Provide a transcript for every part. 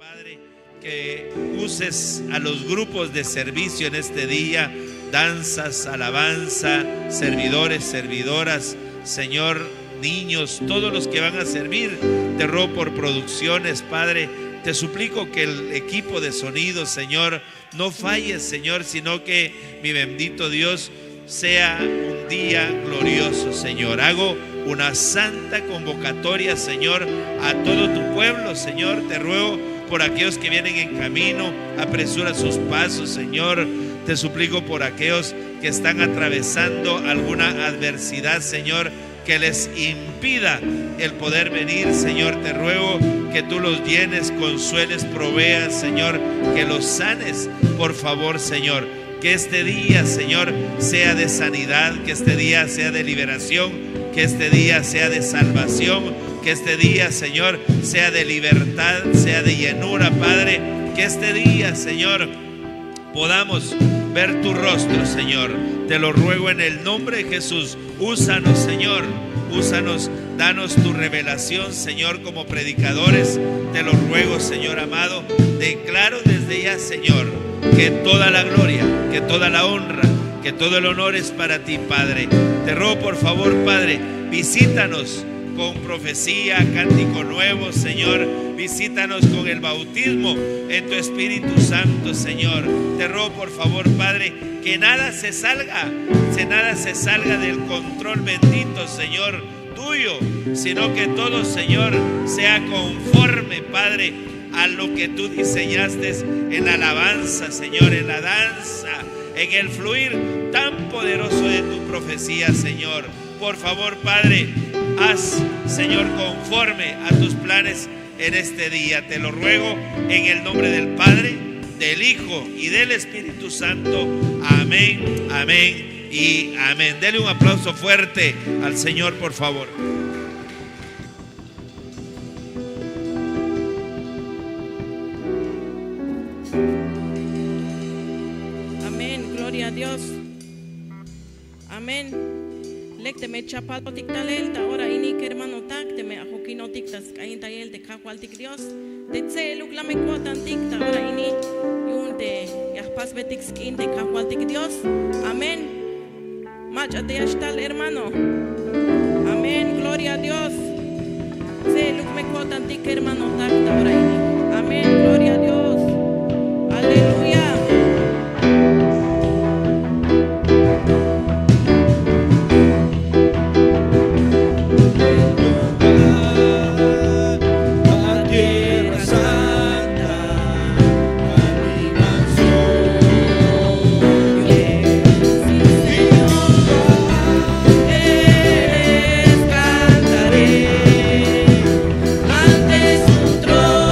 Padre, que uses a los grupos de servicio en este día, danzas, alabanza, servidores, servidoras, Señor, niños, todos los que van a servir. Te ruego por producciones, Padre. Te suplico que el equipo de sonido, Señor, no falle, Señor, sino que, mi bendito Dios, sea un día glorioso, Señor. Hago una santa convocatoria, Señor, a todo tu pueblo, Señor. Te ruego por aquellos que vienen en camino, apresura sus pasos, Señor. Te suplico por aquellos que están atravesando alguna adversidad, Señor, que les impida el poder venir, Señor. Te ruego que tú los llenes, consueles, proveas, Señor, que los sanes, por favor, Señor. Que este día, Señor, sea de sanidad, que este día sea de liberación, que este día sea de salvación, que este día, Señor, sea de libertad, sea de llenura, Padre. Que este día, Señor, podamos ver tu rostro, Señor. Te lo ruego en el nombre de Jesús. Úsanos, Señor. Úsanos, danos tu revelación, Señor, como predicadores. Te lo ruego, Señor amado. Declaro desde ya, Señor, que toda la gloria, que toda la honra, que todo el honor es para ti, Padre. Te ruego, por favor, Padre, visítanos con profecía, cántico nuevo, Señor. Visítanos con el bautismo en tu Espíritu Santo, Señor. Te ruego, por favor, Padre, que nada se salga del control bendito, Señor, tuyo, sino que todo, Señor, sea conforme, Padre, a lo que tú diseñaste en la alabanza, Señor, en la danza, en el fluir tan poderoso de tu profecía, Señor. Por favor, Padre, haz, Señor, conforme a tus planes en este día. Te lo ruego en el nombre del Padre, del Hijo y del Espíritu Santo. Amén, amén y amén. Dele un aplauso fuerte al Señor, por favor. Amén, gloria a Dios. Amén. Lekte me chapalo tiktalel ta ora ini que hermano tak te me ajokino tiktas kain tayel de kakwal tik Dios te tse luk la me kuatan tikta ora ini yun te yahpas betix kin de kakwal tik Dios. Amén. Mach ate ashtal hermano. Amén, gloria a Dios. Tse luk me kuatan tik hermano tak ta ora ini. Amén, gloria a Dios. Aleluya. Ante su trono.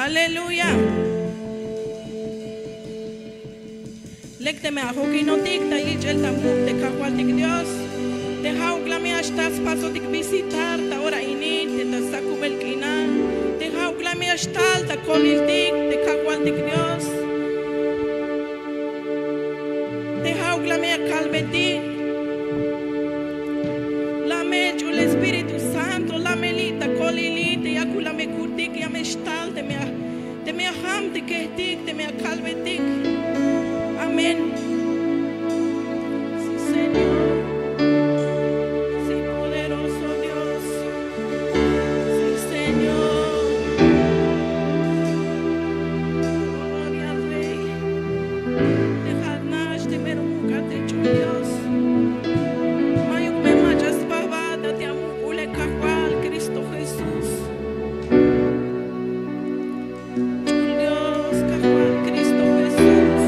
Aleluya. Lecteme a Joquinotic, Taich el Tambuk de Cajualtic Dios. Te jauclame hasta pasotic visitar, ahora init, te tasacubel quina. Te jauclame hasta ta coliltic, de Cajualtic Dios. Te jauclame a calvetic. La mecho el Espíritu Santo, la melita, colilita, y aculame curtic, y amestal, te me aham, te quehtic, te me acalvetic. Amén. Sí, Señor. Sí, poderoso Dios. Sí, Señor. Gloria al Rey. Dejar nash de meruca te Dios. Mayuk me machas babada te amo ule cajual Cristo Jesús. Dios cajual Cristo Jesús.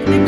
Te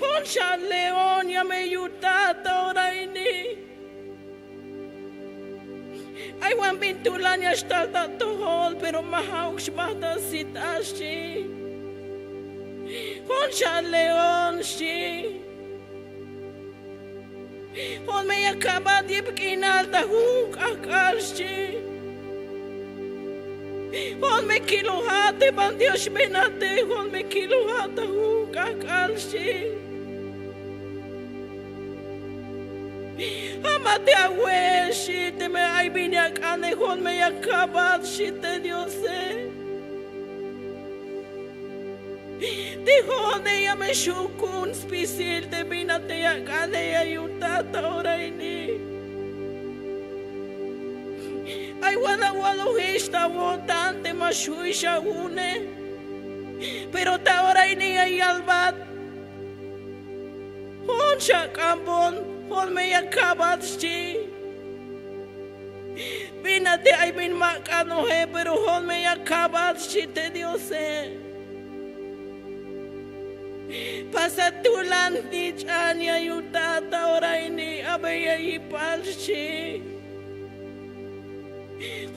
Honcha león ya me yutata ora ini. Ay wan bintulan ya stalta tohol pero mahauks bata sitashi. Honcha león shi. Hon me yakaba dipkinalta huk akarshi. Hon me kilohate bandios benate hon me kilohata huk akarshi. Amate aweshi te me ay binyak ane hon me yakabat shite Diose. Tihone ya me shukun spisil te binate yakane ya yutata ora ini. Ay wala hishta wotante mashuisha une. Pero ta ora ini ay albat. Hon shakambon. Hon me yakabat shi. Binate ay bin makano he pero hon me yakabat shi te Diose. Pasatulan ni chanya yutata ora ini abaya ipal shi.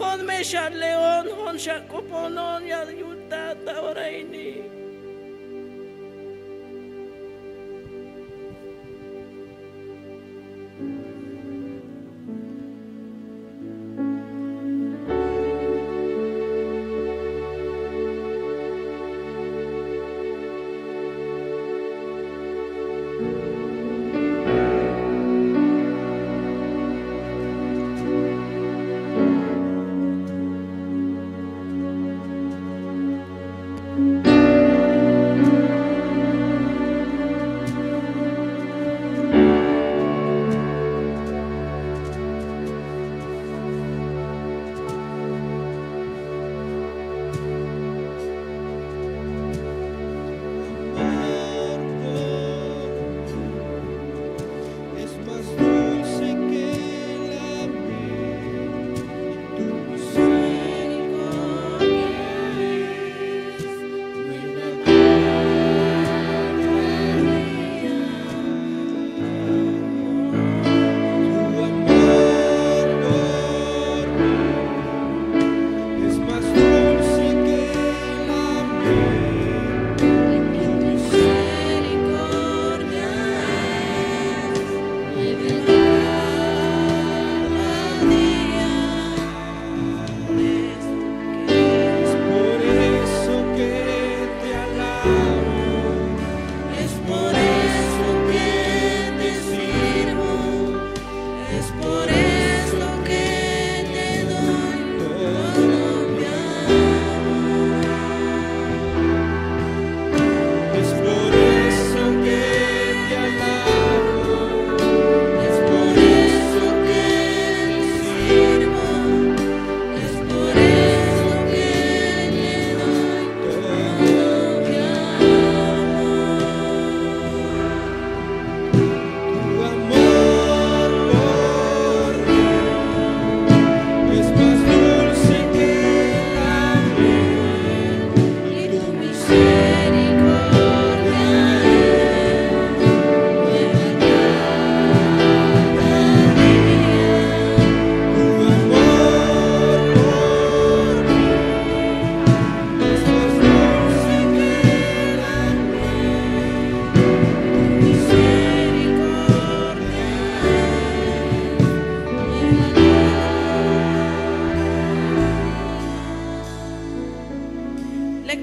Hon me leon hon shakoponon ya yutata ora ini.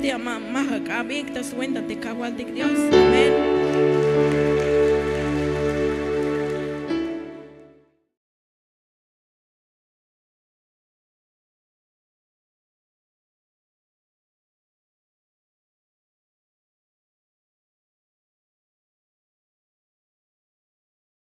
Te ama mahak abik tas wenda te kawal dik Dios. Amen.